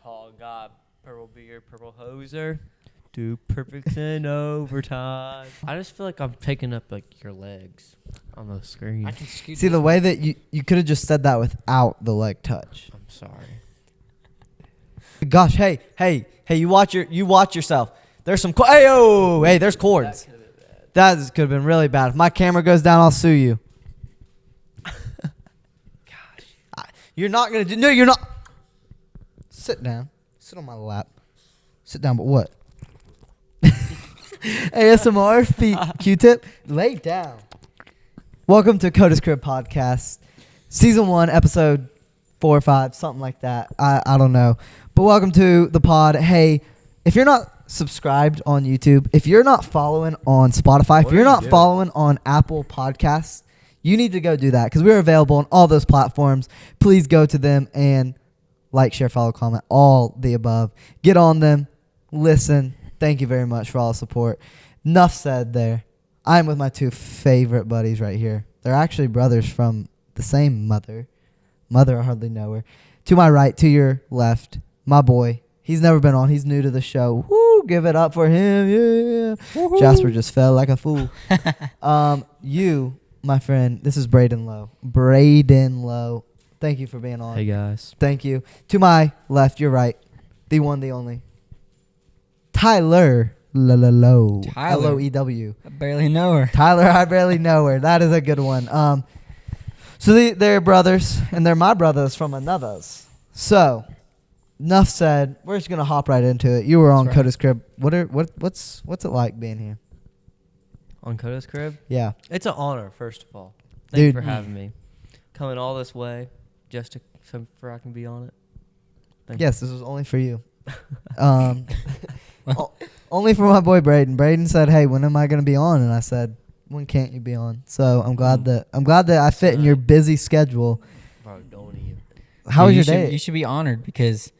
Tall guy, purple beard, purple hoser. Do perfect in overtime. I just feel like I'm taking up like your legs on the screen. I can scoot. See, the way that you could have just said that without the leg touch. I'm sorry. Gosh, hey, you watch yourself. There's some hey, there's cords. That could have been really bad. If my camera goes down, I'll sue you. Gosh. You're not going to do... No, you're not. Sit down. Sit on my lap. Sit down, but what? ASMR, Q-tip. Lay down. Welcome to Coda's Crib Podcast. Season 1, episode 4 or 5, something like that. I don't know. But welcome to the pod. Hey, if you're not subscribed on YouTube, if you're not following on Spotify, if you're not following on Apple Podcasts, you need to go do that because we're available on all those platforms. Please go to them and like, share, follow, comment, all the above. Get on them. Listen. Thank you very much for all the support. Enough said there. I'm with my two favorite buddies right here. They're actually brothers from the same mother. Mother, I hardly know her. To my right, to your left, my boy. He's never been on. He's new to the show. Woo, give it up for him. Yeah. Woo-hoo. Jasper just fell like a fool. You, my friend, this is Brayden Loew. Brayden Loew. Thank you for being on. Hey, guys. Thank you. To my left, your right, the one, the only, Tyler Loew. Tyler. Loew. I barely know her. Tyler, I barely know her. That is a good one. So they're brothers, and they're my brothers from another's. So, enough said. We're just gonna hop right into it. You were on Coda's Crib. What's it like being here? On Coda's Crib? Yeah. It's an honor, first of all. Thank you Dude. for having me. Coming all this way just for I can be on it. Yes, this was only for you. Only for my boy Brayden. Brayden said, "Hey, when am I gonna be on?" And I said, "When can't you be on?" So I'm glad that I fit in your busy schedule. Bro, don't even. How was your Should, day? you should be honored because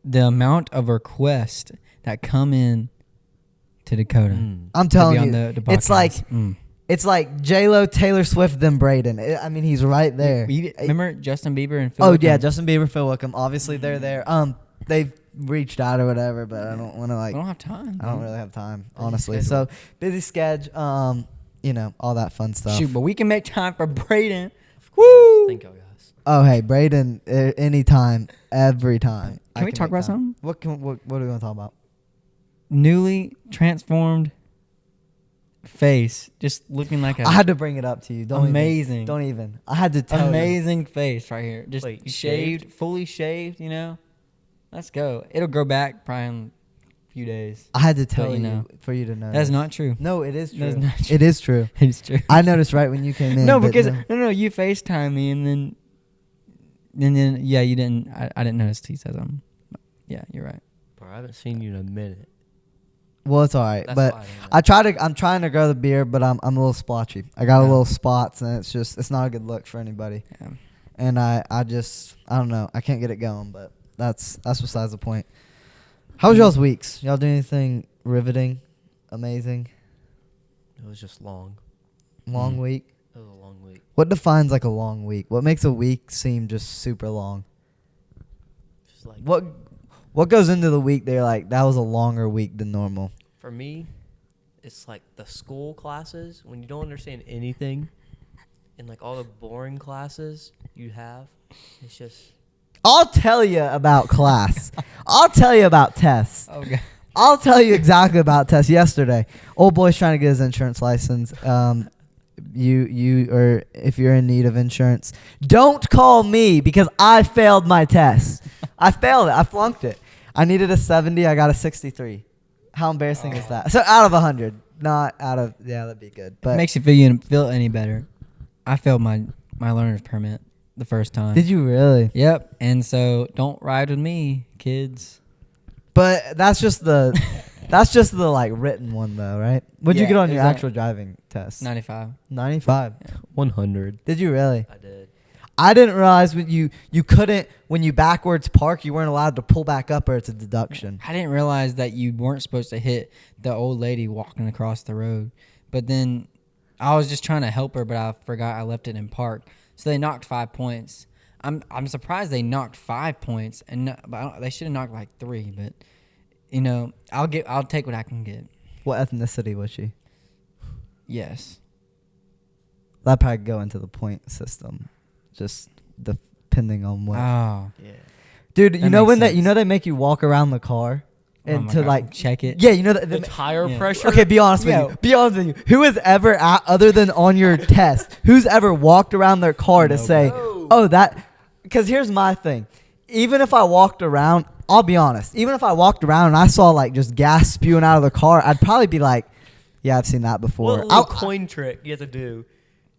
the amount of requests that come in to Dakota. I'm telling to you, be on the it's like podcast. it's like J-Lo, Taylor Swift, then Brayden. I mean, he's right there. Remember Justin Bieber and Phil Oh Wickham? yeah, Justin Bieber, Phil Wickham. Obviously, they're there. They've reached out or whatever, but I don't want to I don't have time. I don't really have time, Busy honestly. schedule. So busy schedule. All that fun stuff. Shoot, but we can make time for Brayden. Woo! Thank you, guys. Oh hey, Brayden, anytime, every time. Can we talk about something? What do we want to talk about? Newly transformed face, just looking like a I had to bring it up to you. amazing. Don't even. I had to tell you. amazing face right here. Just Wait, you shaved, fully shaved, Let's go. It'll grow back probably in a few days. I had to tell you you know. for you to know. That's not true. No, it is true. That's not true. It is true. It's true. I noticed right when you came in. No, but because no, you FaceTime me and then yeah, you didn't. I didn't notice he said something. Yeah, you're right. Bro, I haven't seen you in a minute. Well, it's all right. That's But why I didn't know. I'm trying to grow the beard, but I'm a little splotchy. I got a little spots, and it's not a good look for anybody. Yeah. And I don't know. I can't get it going, but that's besides the point. How was y'all's weeks? Y'all do anything riveting, amazing? It was just long. Long week? It was a long week. What defines like a long week? What makes a week seem just super long? Just like What goes into the week there like that was a longer week than normal? For me, it's like the school classes when you don't understand anything, and like all the boring classes you have. It's just I'll tell you about class. I'll tell you about tests. Oh god. I'll tell you exactly about tests. Yesterday, old boy's trying to get his insurance license. Or if you're in need of insurance, don't call me because I failed my test. I failed it. I flunked it. I needed a 70. I got a 63. How embarrassing is that? So out of 100, not out of that'd be good. But It makes you feel any better. I failed my learner's permit the first time. did you really? Yep. And so don't ride with me, kids. But that's just the like written one though, right? What'd you Yeah, get on it your was actual driving test? 95. 95. 100. Did you really? I did. I didn't realize when you couldn't when you backwards park you weren't allowed to pull back up or it's a deduction. I didn't realize that you weren't supposed to hit the old lady walking across the road. But then I was just trying to help her, but I forgot I left it in park. So they knocked 5 points. I'm surprised they knocked 5 points, and they should have knocked like 3. But you know, I'll take what I can get. What ethnicity was she? Yes. That probably go into the point system, just depending on what. Oh. Yeah. Dude, That you know makes when sense. they make you walk around the car Oh and my to God, like check it. Yeah, you know that. The tire Yeah. pressure. Okay, be honest with Yo. you. Be honest with you. Who has ever, other than on your test, who's ever walked around their car to say, No. "Oh, that"? Because here's my thing. Even if I walked around, I'll be honest. Even if I walked around and I saw like just gas spewing out of the car, I'd probably be like, "Yeah, I've seen that before." What little coin trick you have to do?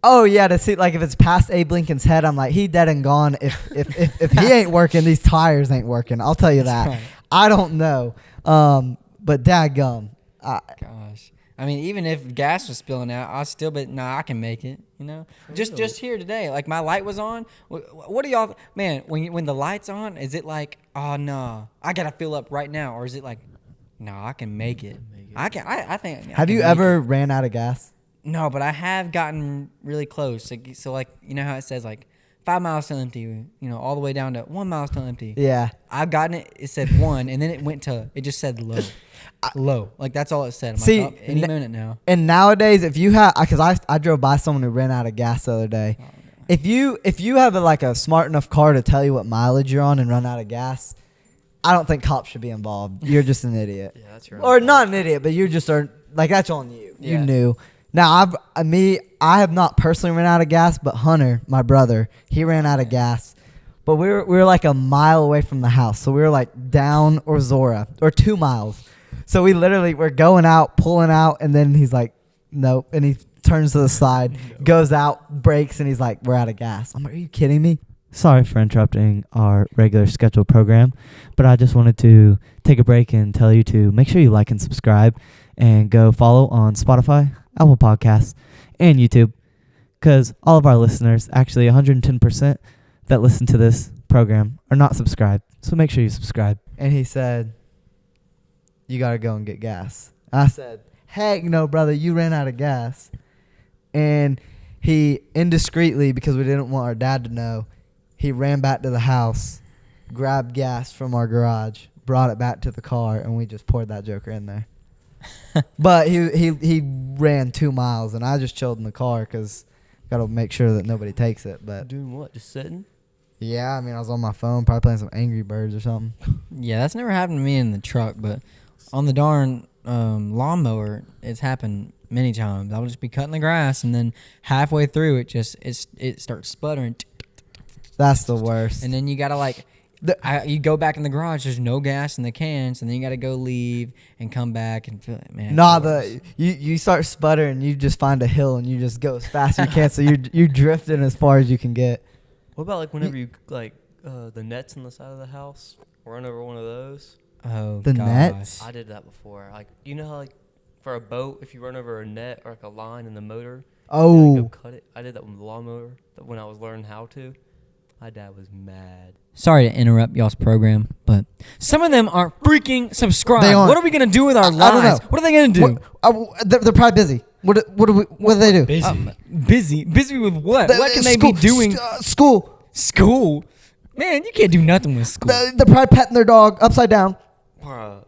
Oh yeah, to see like if it's past Abe Lincoln's head, I'm like, he dead and gone. If he ain't working, these tires ain't working. I'll tell you that. Right. I don't know. But dadgum. Gosh. I mean, even if gas was spilling out, I'll still be, I can make it, you know? Just here today, like my light was on. What do y'all, man, when the light's on, is it like, oh, no, I got to fill up right now? Or is it like, no, I can make it. I think. I Have can you make ever it. ran out of gas? No, but I have gotten really close. So like, you know how it says like 5 miles till empty, you know, all the way down to 1 mile till empty. Yeah. I've gotten it. It said 1, and then it just said low. Low. Like, that's all it said. I'm See, like, oh, any minute now. And nowadays, if you have, because I drove by someone who ran out of gas the other day. Oh, no. If you have like a smart enough car to tell you what mileage you're on and run out of gas, I don't think cops should be involved. You're just an idiot. Yeah, that's right. Or not an idiot, but you just are like, that's on you. You Yeah. knew. Now I have not personally ran out of gas, but Hunter, my brother, he ran out of gas. But we were like a mile away from the house, so we were like down Zora or 2 miles. So we literally were going out, pulling out, and then he's like, nope, and he turns to the side, goes out, brakes, and he's like, we're out of gas. I'm like, are you kidding me? Sorry for interrupting our regular scheduled program, but I just wanted to take a break and tell you to make sure you like and subscribe and go follow on Spotify, Apple Podcasts, and YouTube, because all of our listeners, actually 110% that listen to this program, are not subscribed. So make sure you subscribe. And he said, you got to go and get gas. I said, heck no, brother, you ran out of gas. And he indiscreetly, because we didn't want our dad to know, he ran back to the house, grabbed gas from our garage, brought it back to the car, and we just poured that joker in there. But he ran 2 miles, and I just chilled in the car because got to make sure that nobody takes it. But Doing what? Just sitting? yeah, I mean, I was on my phone, probably playing some Angry Birds or something. Yeah, that's never happened to me in the truck, but on the darn lawnmower, it's happened many times. I'll just be cutting the grass, and then halfway through, it starts sputtering, That's the worst. and then you gotta like, you go back in the garage. There's no gas in the cans, and then you gotta go leave and come back and feel it, man. Nah, it's the worst. you start sputtering, you just find a hill and you just go as fast as you can. So you're drifting as far as you can get. What about like whenever you like the nets on the side of the house? Run over one of those? Oh, The gosh. nets? I did that before. Like, you know how like for a boat, if you run over a net or like a line in the motor, you gotta go Oh, cut it. I did that with the lawnmower when I was learning how to. My dad was mad. Sorry to interrupt y'all's program, but some of them aren't freaking subscribed. They aren't. What are we gonna do with our I don't lives? know. What are they gonna do? they're probably busy. What do they do? Busy with what? What can they be doing? School. School, man, you can't do nothing with school. They're probably petting their dog upside down. Bruh.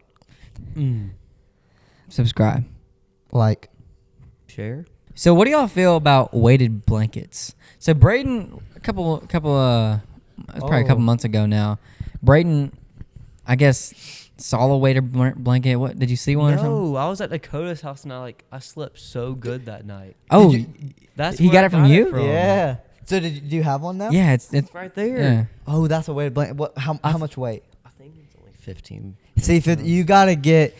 Subscribe. Like, Share? So, what do y'all feel about weighted blankets? So, Brayden, it's probably a couple months ago now. Brayden, I guess, saw a weighted blanket. What did you see one or something? No, I was at Dakota's house and I slept so good that night. Oh, That's he where got I it from you? yeah. So do you have one now? yeah, it's It's right there. yeah. Oh, that's a weighted blanket. What? How much weight? I think it's only 15. See, if you gotta get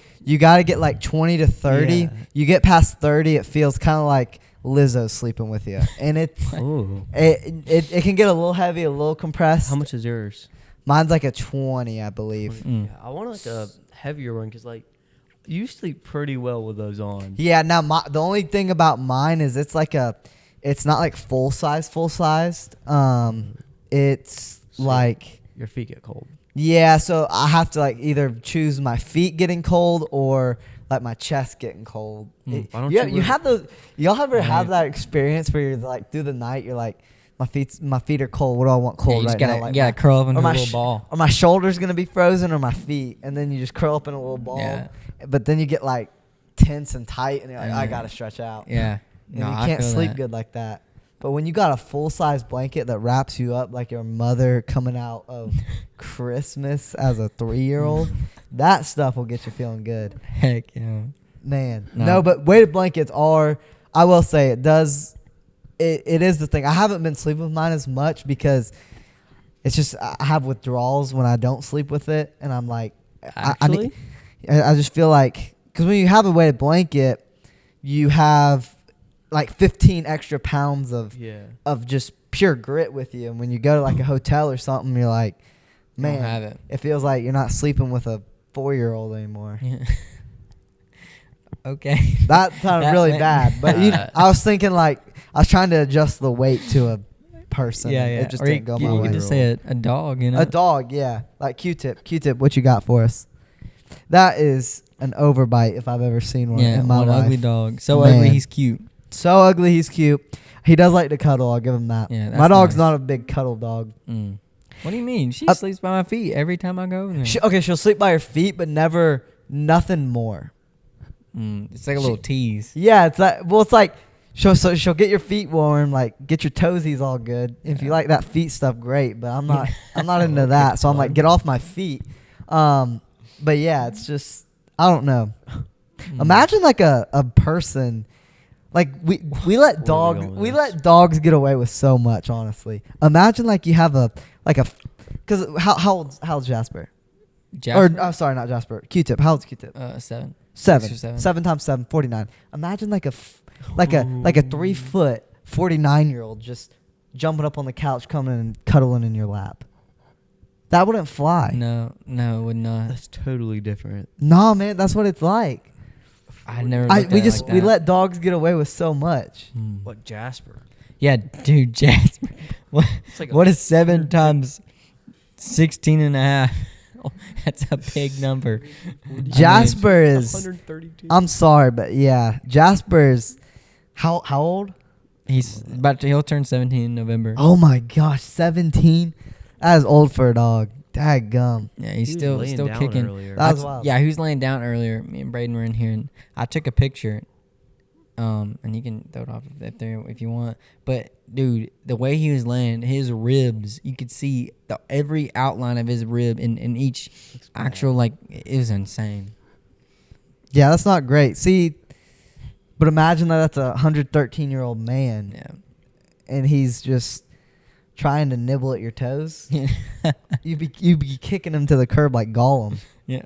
like 20 to 30. Yeah. You get past 30, it feels kind of like Lizzo sleeping with you, and it's Oh. it can get a little heavy, a little compressed. How much is yours? Mine's like a 20, I believe. Mm. Yeah, I want like a heavier one because like you sleep pretty well with those on. Yeah. Now the only thing about mine is it's not like full sized. It's So like, your feet get cold. yeah. So I have to like either choose my feet getting cold or like my chest getting cold. Why don't Yeah, you you wear- have those. Y'all ever have Right. that experience where you're like through the night, you're like, my feet are cold. What do I want Yeah, cold you just right gotta, now? Like you gotta curl up into or a my little sh- ball. Are my shoulders gonna be frozen or my feet? And then you just curl up in a little ball. Yeah. But then you get like tense and tight, and you're like, I Yeah. gotta stretch out. Yeah. And No, you I can't feel sleep that. good like that. But when you got a full size blanket that wraps you up like your mother coming out of Christmas as a 3-year-old, that stuff will get you feeling good. Heck yeah. Man. No. No, but weighted blankets are, I will say, it is the thing. I haven't been sleeping with mine as much because it's just, I have withdrawals when I don't sleep with it. And I'm like, Actually, I just feel like, because when you have a weighted blanket, you have like 15 extra pounds of just pure grit with you. And when you go to like a hotel or something, you're like, You don't man, have it. it feels like you're not sleeping with a 4-year-old anymore. Yeah. Okay. That sounded That really went- bad. But I was thinking like, I was trying to adjust the weight to a person. Yeah, and yeah. It just Or didn't go you, my you way. could just say a dog, you know? A dog, yeah. Like Q-Tip. Q-Tip, what you got for us? That is an overbite if I've ever seen one Yeah, in my one life. ugly dog. So Man. ugly, he's cute. So ugly, he's cute. He does like to cuddle. I'll give him that. Yeah, My that's dog's nice. not a big cuddle dog. Mm. What do you mean? She Uh, sleeps by my feet every time I go over there. She'll sleep by her feet, but never nothing more. It's like a little tease. Yeah, it's like she'll get your feet warm, like get your toesies all good. If you Yeah. like that feet stuff, great. But I'm not into that. So I'm like, get off my feet. But yeah, it's just I don't know. Imagine like a person, like we let dogs get away with so much. Honestly, imagine like you have because how old's Jasper? Jasper? Or sorry, not Jasper. Q-Tip. How old's Q-Tip? 7. 7. 6 or 7. 7 times 7, 49. Imagine like a 3-foot 49-year-old just jumping up on the couch, coming and cuddling in your lap. That wouldn't fly. No, it would not. that's totally different. Nah, man, that's what it's like. I never. Looked at We it just like we that. let dogs get away with so much. What Jasper? Yeah, dude, Jasper. What? It's like What is 7 times 16 and a half? Oh, that's a big number. Jasper is. 132. I'm sorry, but yeah, Jasper's. How old? He'll turn 17 in November. Oh my gosh, 17. That is old for a dog. Daggum. Yeah, He he's was still laying down kicking. earlier. That was wild. Yeah, he was laying down earlier. Me and Brayden were in here, and I took a picture. And you can throw it off if you want. But dude, the way he was laying, his ribs, you could see every outline of his rib in each actual it was insane. Yeah, that's not great. See, but imagine that's a 113-year-old man, Yeah. and he's just trying to nibble at your toes. You'd be kicking him to the curb like Gollum. Yeah.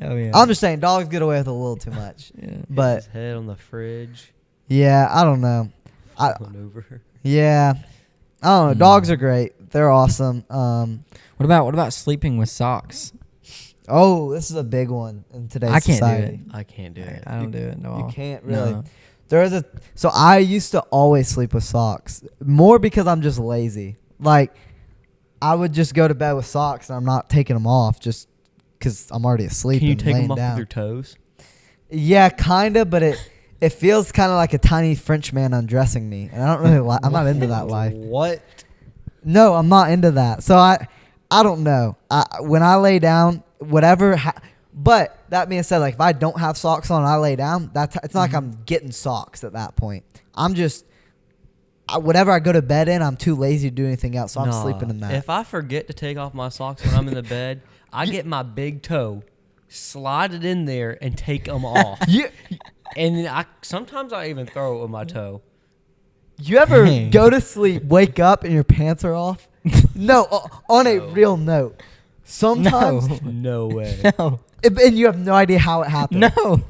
Oh yeah. I'm just saying, dogs get away with a little too much. Yeah. But His head on the fridge. yeah, I don't know. Falling over. Yeah, I don't know. Dogs are great. They're awesome. What about sleeping with socks? Oh, this is a big one in today's I can't do society. I can't do it. I don't do it no. You can't really. No. There is so I used to always sleep with socks, more because I'm just lazy. Like, I would just go to bed with socks and I'm not taking them off just because I'm already asleep. Can you and take laying them off down. with your toes? Yeah, kind of, but it feels kind of like a tiny French man undressing me, and I don't really I'm not into that life. What? No, I'm not into that. So I don't know. When I lay down, whatever. But that being said, like if I don't have socks on and I lay down, it's not like I'm getting socks at that point. I'm just whatever I go to bed in, I'm too lazy to do anything else, so I'm Nah, sleeping in that. If I forget to take off my socks when I'm in the bed, I get my big toe, slide it in there, and take them off. And then sometimes I even throw it with my toe. You ever Dang. go to sleep, wake up, and your pants are off? No, on a No. real note. Sometimes, No way. No. and you have no idea how it happened. No.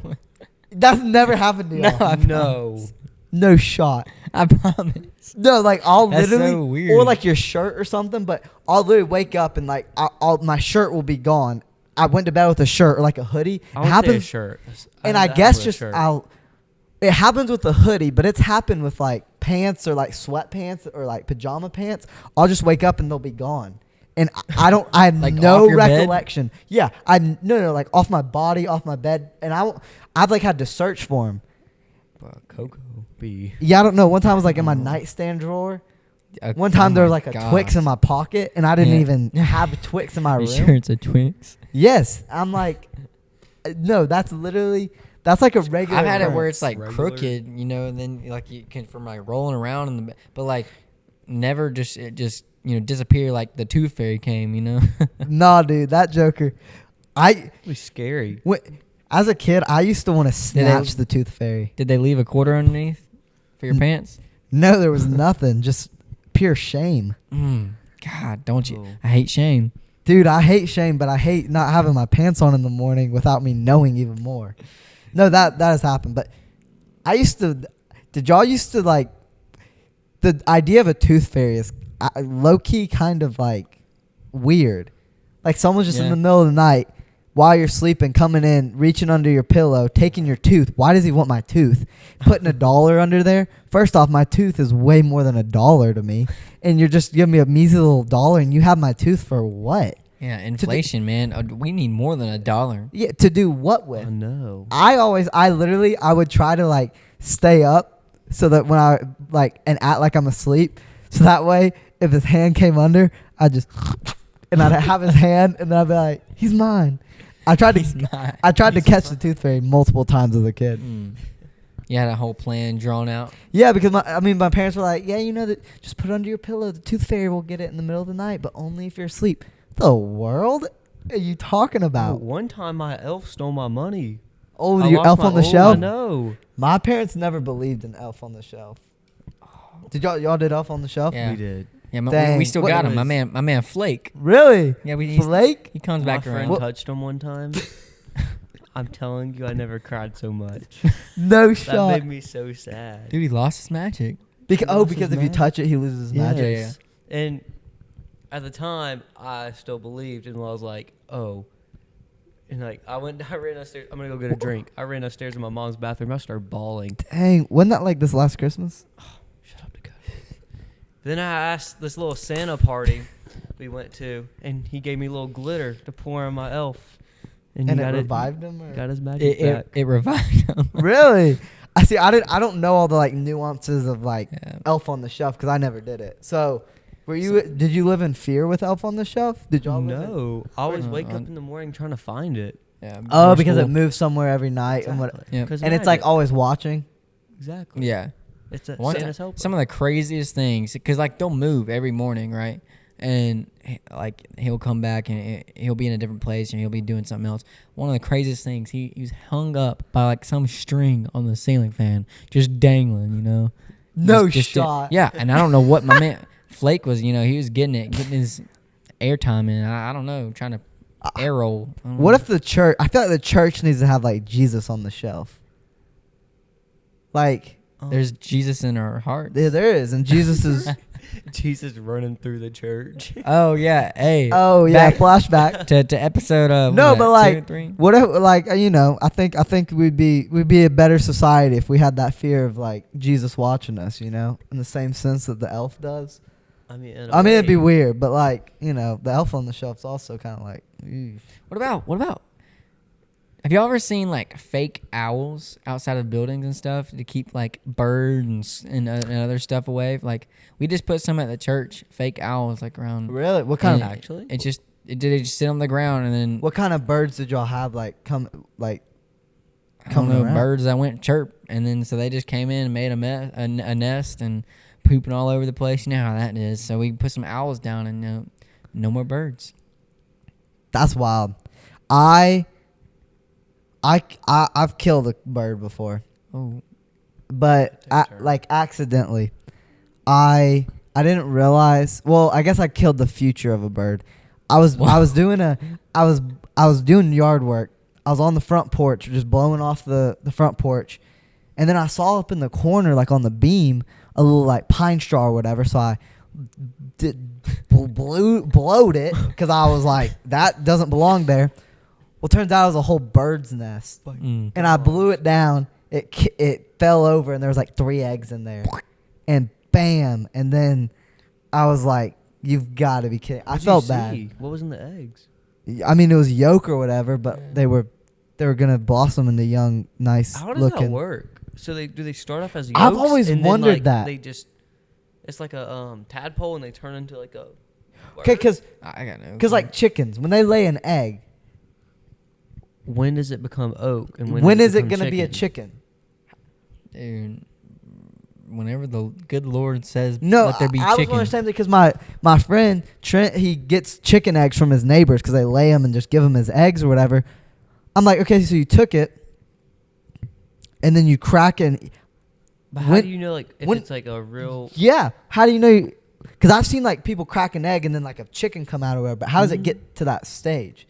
That's never happened to you. No, I No. No shot. I promise. No, like I'll That's literally, so weird. or like your shirt or something. But I'll literally wake up and like my shirt will be gone. I went to bed with a shirt or like a hoodie. I It would say a happens, shirt. and I I have guess a just shirt. it happens with the hoodie, but it's happened with like pants or like sweatpants or like pajama pants. I'll just wake up and they'll be gone. And I have Like no off your bed? recollection. Yeah, no, like off my body, off my bed, and I've like had to search for them. Cocoa be. Yeah, I don't know. One time I was like in my nightstand drawer. One time there was like a Twix in my pocket, and I didn't even have a Twix in my room. You sure it's a Twix? Yes, I'm like, no, that's like a regular. I've had it where occurrence. it's like Regular. crooked, you know, and then like you can from like rolling around in the, but like never just disappear like the tooth fairy came, you know. Nah, dude, that Joker. It was scary. As a kid, I used to want to snatch the tooth fairy. Did they leave a quarter underneath for your pants? No, there was nothing. Just pure shame. God, don't you? Oh. I hate shame. Dude, I hate shame, but I hate not having my pants on in the morning without me knowing even more. No, that has happened. But did y'all used to like, the idea of a tooth fairy is low-key kind of like weird. Like someone's just in the middle of the night while you're sleeping, coming in, reaching under your pillow, taking your tooth. Why does he want my tooth? Putting $1 under there. First off, my tooth is way more than $1 to me. And you're just giving me a measly little dollar, and you have my tooth for what? Yeah, inflation, man. We need more than $1. Yeah, to do what with? Oh no. I would try to like stay up so that when I like and act like I'm asleep. So that way, if his hand came under, I'd just and I'd have his hand, and then I'd be like, he's mine. I tried to catch the tooth fairy multiple times as a kid. You had a whole plan drawn out. Yeah, because my parents were like, yeah, you know that, just put it under your pillow. The tooth fairy will get it in the middle of the night, but only if you're asleep. The world are you talking about? One time my elf stole my money. Oh, I your lost Elf my on the old- Shelf? I know. My parents never believed in Elf on the Shelf. Did y'all did Elf on the Shelf? Yeah. We did. Yeah, Dang. we still What got him. was- My man Flake. Really? Yeah, Flake? he comes My back friend around. touched him one time. I'm telling you, I never cried so much. No That shot. made me so sad. Dude, he lost his magic. Because lost because his if you magic. touch it, he loses his Yes. magic. Yeah. And at the time, I still believed, and I was like, oh. And like, I ran upstairs. I'm gonna go get a drink. I ran upstairs in my mom's bathroom. I started bawling. Dang, wasn't that like this last Christmas? Shut up, Dakota. Then I asked this little Santa party we went to, and he gave me a little glitter to pour on my elf. And he it got revived him? Or? Got his magic back. It revived him. Really? I see. I don't know all the like nuances of like Yeah. Elf on the Shelf because I never did it. So, did you live in fear with Elf on the Shelf? Did y'all? live in- No. I always wake Uh-uh. up in the morning trying to find it. Yeah. Oh, because it School. moves somewhere every night and what? Yeah. 'Cause And it's like magic. always watching. Exactly. Yeah. It's a One Santa's ti- helper. some of the craziest things, because like they'll move every morning, right? And like he'll come back and he'll be in a different place and he'll be doing something else. One of the craziest things, he was hung up by like some string on the ceiling fan, just dangling, you know. No Just shot. yeah, and I don't know what my man Flake was, you know, he was getting his airtime in. I don't know, trying to air roll. I don't What know. if the church? I feel like the church needs to have like Jesus on the shelf. Like There's Jesus in our hearts. there is, and Jesus is. Jesus running through the church. Oh yeah, hey. Oh yeah, back flashback. to episode of No, but like, 2 or 3? what if, like, I think we'd be a better society if we had that fear of like Jesus watching us, in the same sense that the elf does. I mean, It'd be weird, but like, the elf on the shelf's also kind of like, eesh. What about? Have y'all ever seen like fake owls outside of buildings and stuff to keep like birds and other stuff away? Like we just put some at the church, fake owls like around. Really? What kind and of actually? they just sit on the ground and then what kind of birds did y'all have like come like? I don't coming know, around? birds that went chirp, and then so they just came in and made a nest and pooping all over the place. You know how that is. So we put some owls down and no more birds. That's wild. I've killed a bird before, Oh, but accidentally. I didn't realize. Well, I guess I killed the future of a bird. I was doing yard work. I was on the front porch, just blowing off the front porch, and then I saw up in the corner, like on the beam, a little like pine straw or whatever. So I blowed it because I was like, that doesn't belong there. Well, turns out it was a whole bird's nest, and I blew it down. It fell over, and there was like 3 eggs in there, and bam! And then I was like, "You've got to be kidding!" I felt bad. What was in the eggs? I mean, it was yolk or whatever, but they were gonna blossom into young, nice How does looking. that work? So they start off as yolks? I've always and then, wondered like, that. They just it's like a tadpole and they turn into like a. Okay, because I got no. like chickens, when they lay an egg, When does it become oak? And when does is it become going to be a chicken? dude, whenever the good Lord says, No, let there be I was chicken. understanding because my friend Trent, he gets chicken eggs from his neighbors because they lay them and just give him his eggs or whatever. I'm like, okay, so you took it, and then you crack it. And But how when- do you know, like, if when- it's like a real? yeah, how do you know? Because I've seen like people crack an egg and then like a chicken come out or whatever. But how does it get to that stage?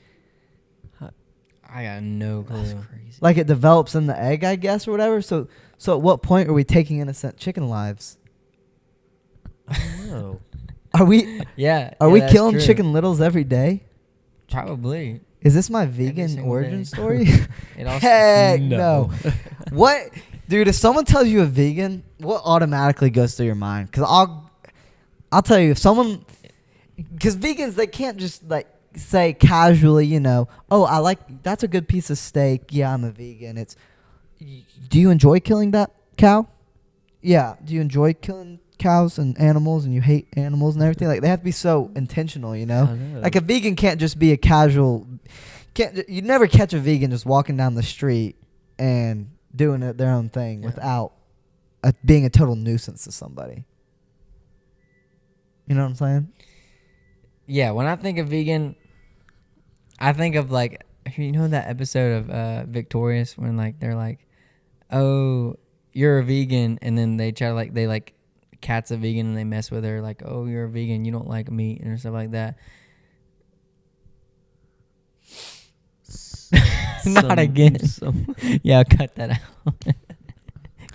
I got no clue. That's crazy. Like it develops in the egg, I guess, or whatever. So at what point are we taking innocent chicken lives? I don't know. Are we Yeah. are yeah, we that's killing true. chicken littles every day? Probably. Is this my vegan single origin day. story? It also, Heck No. no. What, dude? If someone tells you a vegan, what automatically goes through your mind? Because I'll tell you, if someone, because vegans, they can't just like say casually, you know, oh, I like, that's a good piece of steak. Yeah, I'm a vegan. It's, do you enjoy killing that cow? Yeah. Do you enjoy killing cows and animals, and you hate animals and everything? Like, they have to be so intentional, you know? I know. Like, a vegan can't just be a casual, you'd never catch a vegan just walking down the street and doing it their own thing without being a total nuisance to somebody. You know what I'm saying? yeah, when I think of vegan, I think of like, you know that episode of Victorious when like they're like, oh, you're a vegan, and then they try to like Kat's a vegan and they mess with her like, oh, you're a vegan, you don't like meat and stuff like that. Not again. Yeah, cut that out.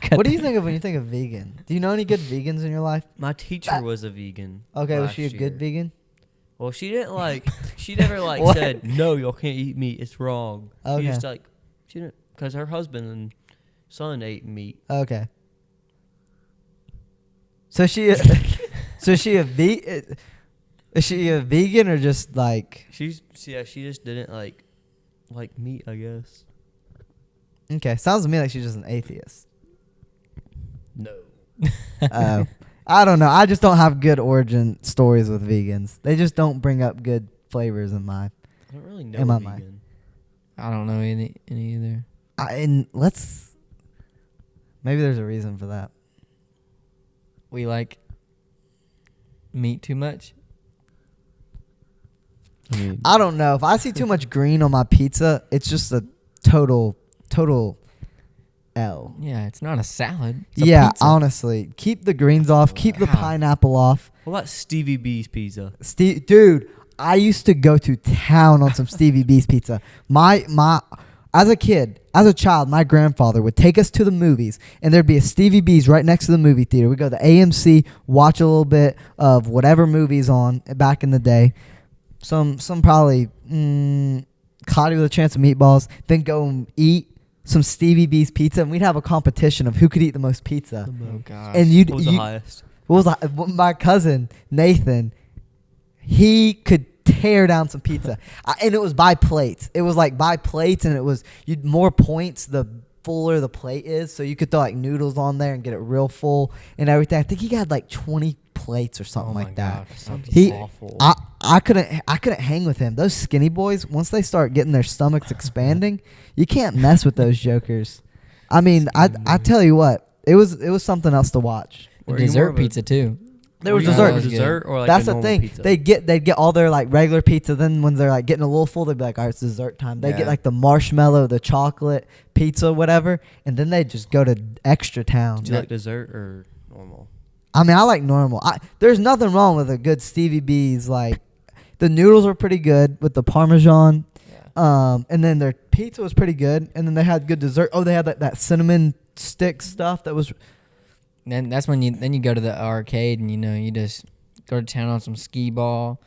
Cut What do you that- think of when you think of vegan? Do you know any good vegans in your life? My teacher was a vegan. Okay, was last she a good year. vegan? Well, she didn't like. She never like What? said no. Y'all can't eat meat. It's wrong. Okay. She just like she didn't because her husband and son ate meat. Okay. So she, so she a is she a vegan or just like? She just didn't like meat. I guess. Okay, sounds to me like she's just an atheist. No. I don't know. I just don't have good origin stories with vegans. They just don't bring up good flavors in my. I don't really know In my a mind. vegan. I don't know any either. And maybe there's a reason for that. We like meat too much. I mean, I don't know. If I see too much green on my pizza, it's just a total L. Yeah, it's not a salad. It's a Yeah, pizza. honestly, keep the greens off. Keep the Wow. pineapple off. what about Stevie B's pizza? Dude, I used to go to town on some Stevie B's pizza. As a child, my grandfather would take us to the movies, and there'd be a Stevie B's right next to the movie theater. We'd go to the AMC, watch a little bit of whatever movie's on back in the day. Some probably Cloudy with a Chance of Meatballs. Then go and eat some Stevie B's pizza, and we'd have a competition of who could eat the most pizza. Oh gosh. And What was the highest? what was my cousin Nathan? He could tear down some pizza, and it was by plates. It was like by plates, and it was more points the fuller the plate is, so you could throw like noodles on there and get it real full and everything. I think he got like 20 plates or something Oh my like that. God. Sounds He- awful. I couldn't hang with him. Those skinny boys, once they start getting their stomachs expanding, you can't mess with those jokers. I mean, I tell you what, it was something else to watch. Were you more Dessert of a- pizza too. There was Were you dessert. more of a That was good. dessert or like That's a the normal thing. Pizza? They'd get all their like regular pizza. Then when they're like getting a little full, they'd be like, all right, it's dessert time. They Yeah. get like the marshmallow, the chocolate pizza, whatever, and then they just go to extra town. Do you like dessert or normal? I mean, I like normal. There's nothing wrong with a good Stevie B's. Like the noodles were pretty good with the Parmesan. Yeah. And then their pizza was pretty good, and then they had good dessert. Oh, they had that cinnamon stick stuff that was. Then that's when you go to the arcade and you just go to town on some skee ball,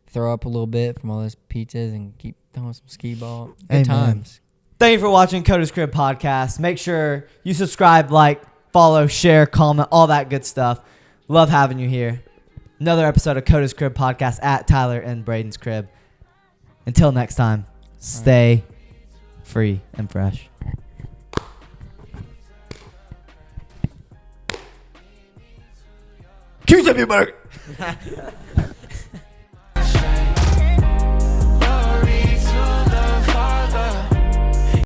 throw up a little bit from all those pizzas and keep throwing some skee ball. Good Amen. times. Thank you for watching Coda's Crib Podcast. Make sure you subscribe, like, follow, share, comment, all that good stuff. Love having you here. Another episode of Coda's Crib Podcast at Tyler and Brayden's Crib. Until next time, stay free and fresh. you, Burger.